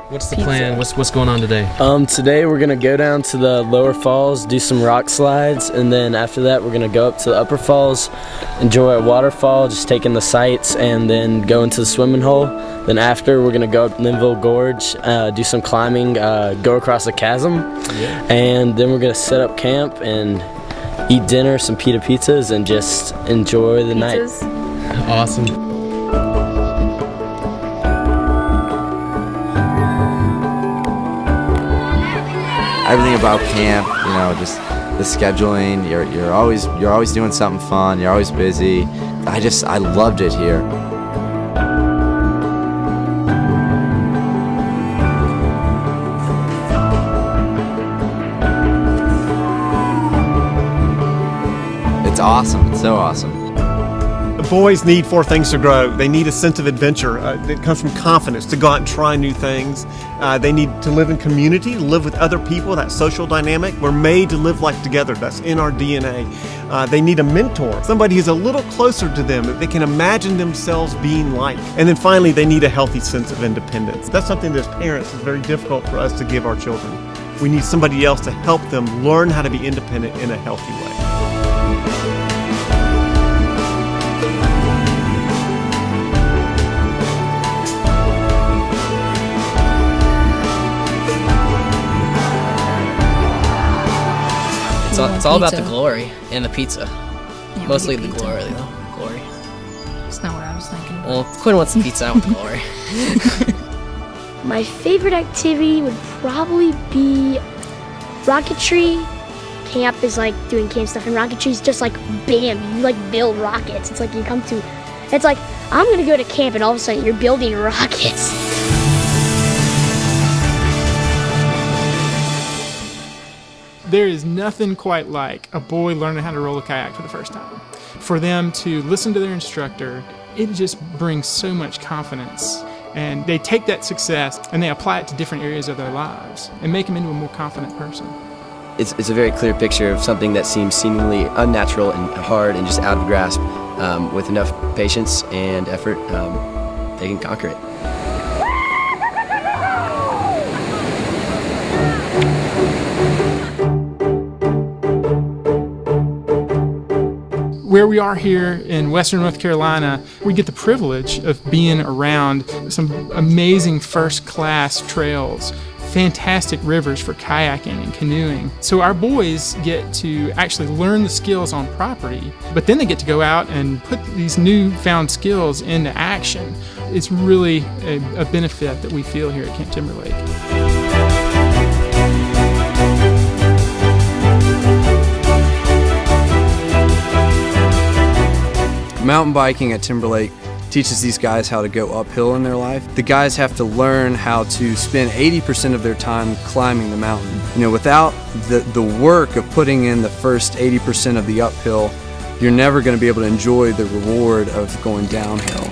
What's the plan? What's going on today? Today we're gonna go down to the lower falls, do some rock slides, and then after that we're gonna go up to the upper falls, enjoy a waterfall, just taking the sights, and then go into the swimming hole. Then after we're gonna go up Linville Gorge, do some climbing, go across a chasm, and then we're gonna set up camp and eat dinner, some pita pizzas, and just enjoy the night. Awesome. Everything about camp, you know, just the scheduling. You're always doing something fun. You're always busy. I loved it here. It's awesome. It's so awesome. Boys need 4 things to grow. They need a sense of adventure that comes from confidence to go out and try new things. They need to live in community, to live with other people, that social dynamic. We're made to live life together. That's in our DNA. They need a mentor, somebody who's a little closer to them that they can imagine themselves being like. And then finally, they need a healthy sense of independence. That's something that as parents is very difficult for us to give our children. We need somebody else to help them learn how to be independent in a healthy way. It's all about the glory and the pizza. Yeah, mostly the glory, though. Glory. That's not what I was thinking. Well, Quinn wants the pizza, I want the glory. My favorite activity would probably be rocketry. Camp is like doing camp stuff, and rocketry is just like bam, you like build rockets. It's like it's like I'm gonna go to camp, and all of a sudden you're building rockets. There is nothing quite like a boy learning how to roll a kayak for the first time. For them to listen to their instructor, it just brings so much confidence. And they take that success and they apply it to different areas of their lives and make them into a more confident person. It's a very clear picture of something that seems seemingly unnatural and hard and just out of grasp. With enough patience and effort, they can conquer it. Where we are here in Western North Carolina, we get the privilege of being around some amazing first-class trails, fantastic rivers for kayaking and canoeing. So our boys get to actually learn the skills on property, but then they get to go out and put these newfound skills into action. It's really a benefit that we feel here at Camp Timberlake. Mountain biking at Timberlake teaches these guys how to go uphill in their life. The guys have to learn how to spend 80% of their time climbing the mountain. You know, without the work of putting in the first 80% of the uphill, you're never going to be able to enjoy the reward of going downhill.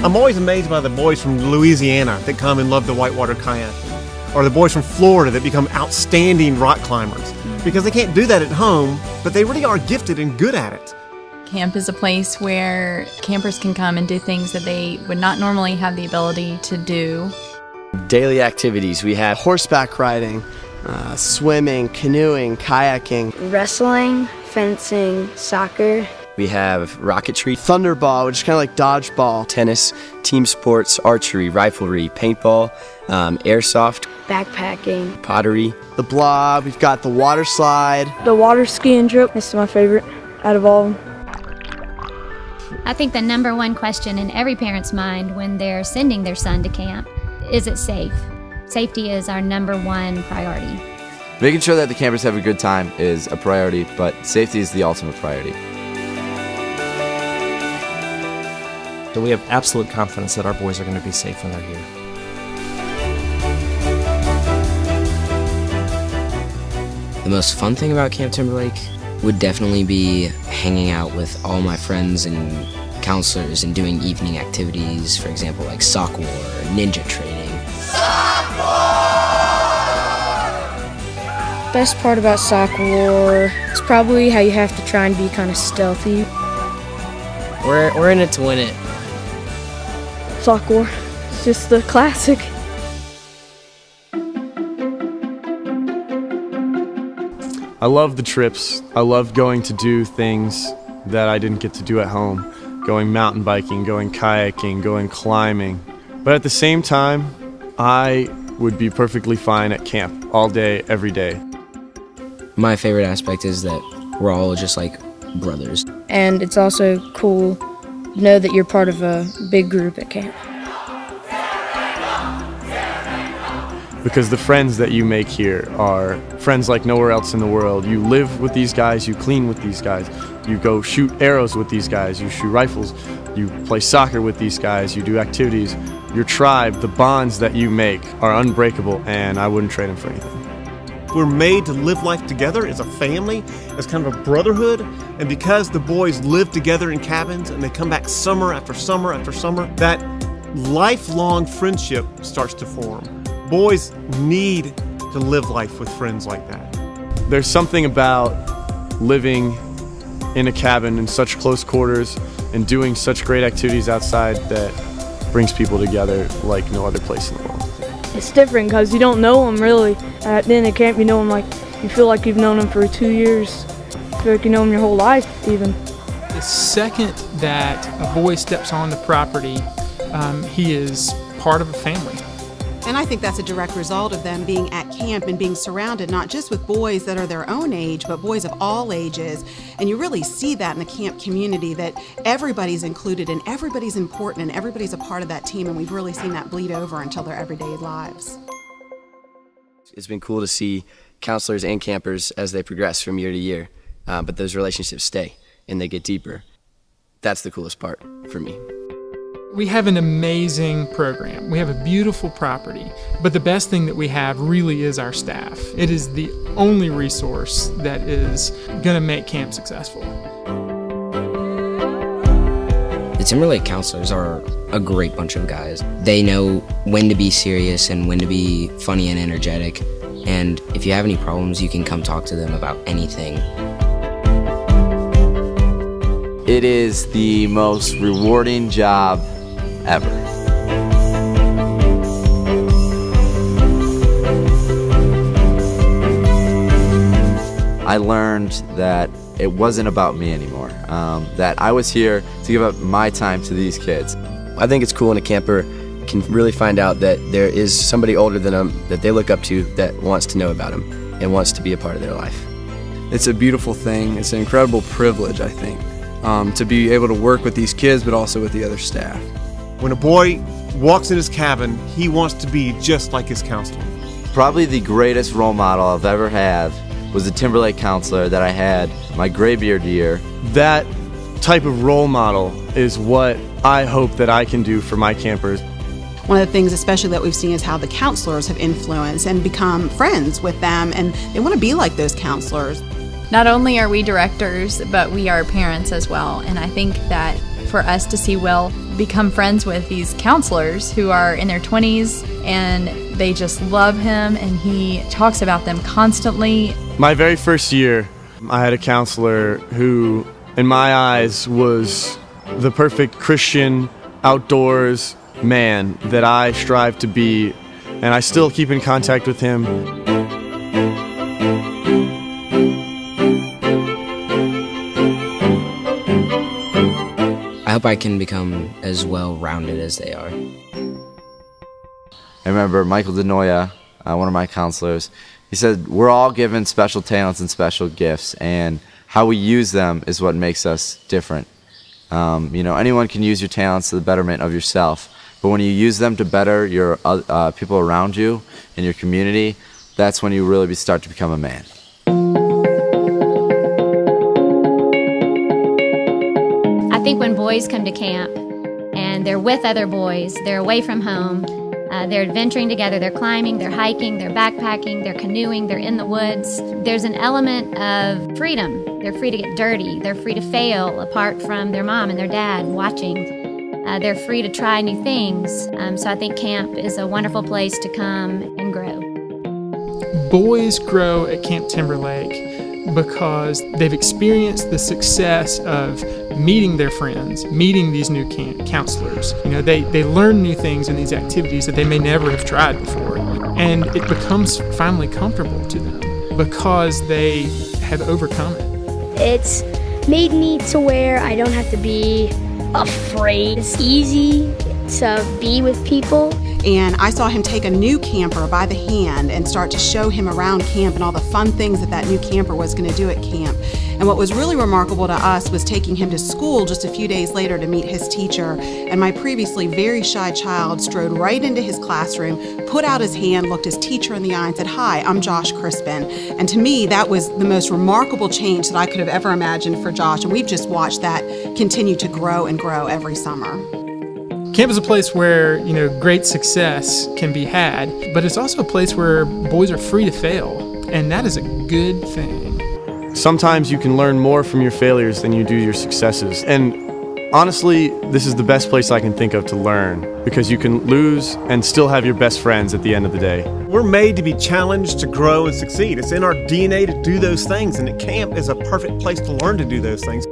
I'm always amazed by the boys from Louisiana that come and love the whitewater kayaking, or the boys from Florida that become outstanding rock climbers, because they can't do that at home, but they really are gifted and good at it. Camp is a place where campers can come and do things that they would not normally have the ability to do. Daily activities, we have horseback riding, swimming, canoeing, kayaking, Wrestling, fencing, soccer. We have rocketry, thunderball, which is kind of like dodgeball, tennis, team sports, archery, riflery, paintball, airsoft, Backpacking. pottery. the blob, we've got the water slide. The water skiing trip, this is my favorite out of all of them. I think the #1 question in every parent's mind when they're sending their son to camp, is it safe? Safety is our #1 priority. Making sure that the campers have a good time is a priority, but safety is the ultimate priority. So we have absolute confidence that our boys are going to be safe when they're here. The most fun thing about Camp Timberlake would definitely be hanging out with all my friends and counselors and doing evening activities, for example, like sock war or ninja training. Best part about sock war is probably how you have to try and be kind of stealthy. We're in it to win it. Soccer. It's just the classic. I love the trips. I love going to do things that I didn't get to do at home. Going mountain biking, going kayaking, going climbing. But at the same time, I would be perfectly fine at camp all day, every day. My favorite aspect is that we're all just like brothers. And it's also cool to know that you're part of a big group at camp. Because the friends that you make here are friends like nowhere else in the world. You live with these guys, you clean with these guys, you go shoot arrows with these guys, you shoot rifles, you play soccer with these guys, you do activities. Your tribe, the bonds that you make are unbreakable, and I wouldn't trade them for anything. We're made to live life together as a family, as kind of a brotherhood, and because the boys live together in cabins and they come back summer after summer after summer, that lifelong friendship starts to form. Boys need to live life with friends like that. There's something about living in a cabin in such close quarters and doing such great activities outside that brings people together like no other place in the world. It's different because you don't know them really. At the end of camp, you know them like, you feel like you've known them for 2 years. You feel like you know them your whole life even. The second that a boy steps on the property, he is part of a family. And I think that's a direct result of them being at camp and being surrounded not just with boys that are their own age, but boys of all ages. And you really see that in the camp community, that everybody's included and everybody's important and everybody's a part of that team, and we've really seen that bleed over until their everyday lives. It's been cool to see counselors and campers as they progress from year to year, but those relationships stay and they get deeper. That's the coolest part for me. We have an amazing program. We have a beautiful property, but the best thing that we have really is our staff. It is the only resource that is going to make camp successful. The Timberlake counselors are a great bunch of guys. They know when to be serious and when to be funny and energetic, and if you have any problems, you can come talk to them about anything. It is the most rewarding job ever. I learned that it wasn't about me anymore, that I was here to give up my time to these kids. I think it's cool when a camper can really find out that there is somebody older than them that they look up to that wants to know about them and wants to be a part of their life. It's a beautiful thing. It's an incredible privilege, I think, to be able to work with these kids but also with the other staff. When a boy walks in his cabin, he wants to be just like his counselor. Probably the greatest role model I've ever had was the Timberlake counselor that I had my graybeard year. That type of role model is what I hope that I can do for my campers. One of the things especially that we've seen is how the counselors have influenced and become friends with them, and they want to be like those counselors. Not only are we directors, but we are parents as well, and I think that for us to see Will become friends with these counselors who are in their 20s and they just love him and he talks about them constantly. My very first year, I had a counselor who, in my eyes, was the perfect Christian, outdoors man that I strive to be, and I still keep in contact with him. I hope I can become as well-rounded as they are. I remember Michael DeNoia, one of my counselors, he said, we're all given special talents and special gifts, and how we use them is what makes us different. You know, anyone can use your talents to the betterment of yourself, but when you use them to better your people around you and your community, that's when you really start to become a man. I think when boys come to camp and they're with other boys, they're away from home, they're adventuring together, they're climbing, they're hiking, they're backpacking, they're canoeing, they're in the woods. There's an element of freedom. They're free to get dirty. They're free to fail apart from their mom and their dad watching. They're free to try new things. So I think camp is a wonderful place to come and grow. Boys grow at Camp Timberlake because they've experienced the success of meeting their friends, meeting these new counselors. You know, they learn new things in these activities that they may never have tried before. And it becomes finally comfortable to them because they have overcome it. It's made me to where I don't have to be afraid. It's easy to be with people. And I saw him take a new camper by the hand and start to show him around camp and all the fun things that that new camper was going to do at camp. And what was really remarkable to us was taking him to school just a few days later to meet his teacher. And my previously very shy child strode right into his classroom, put out his hand, looked his teacher in the eye and said, "Hi, I'm Josh Crispin." And to me, that was the most remarkable change that I could have ever imagined for Josh. And we've just watched that continue to grow and grow every summer. Camp is a place where, you know, great success can be had, but it's also a place where boys are free to fail, and that is a good thing. Sometimes you can learn more from your failures than you do your successes. And honestly, this is the best place I can think of to learn, because you can lose and still have your best friends at the end of the day. We're made to be challenged to grow and succeed. It's in our DNA to do those things, and camp is a perfect place to learn to do those things.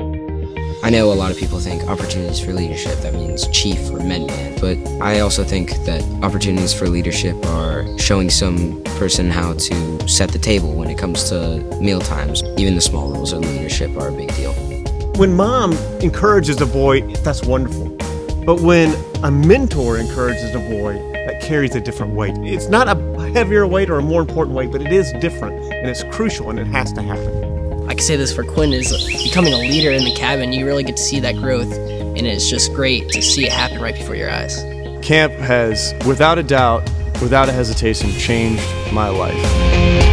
I know a lot of people think opportunities for leadership, that means chief or men-man, but I also think that opportunities for leadership are showing some person how to set the table when it comes to meal times. Even the small roles of leadership are a big deal. When mom encourages a boy, that's wonderful. But when a mentor encourages a boy, that carries a different weight. It's not a heavier weight or a more important weight, but it is different, and it's crucial, and it has to happen. I can say this for Quinn, is becoming a leader in the cabin. You really get to see that growth, and it's just great to see it happen right before your eyes. Camp has, without a doubt, without a hesitation, changed my life.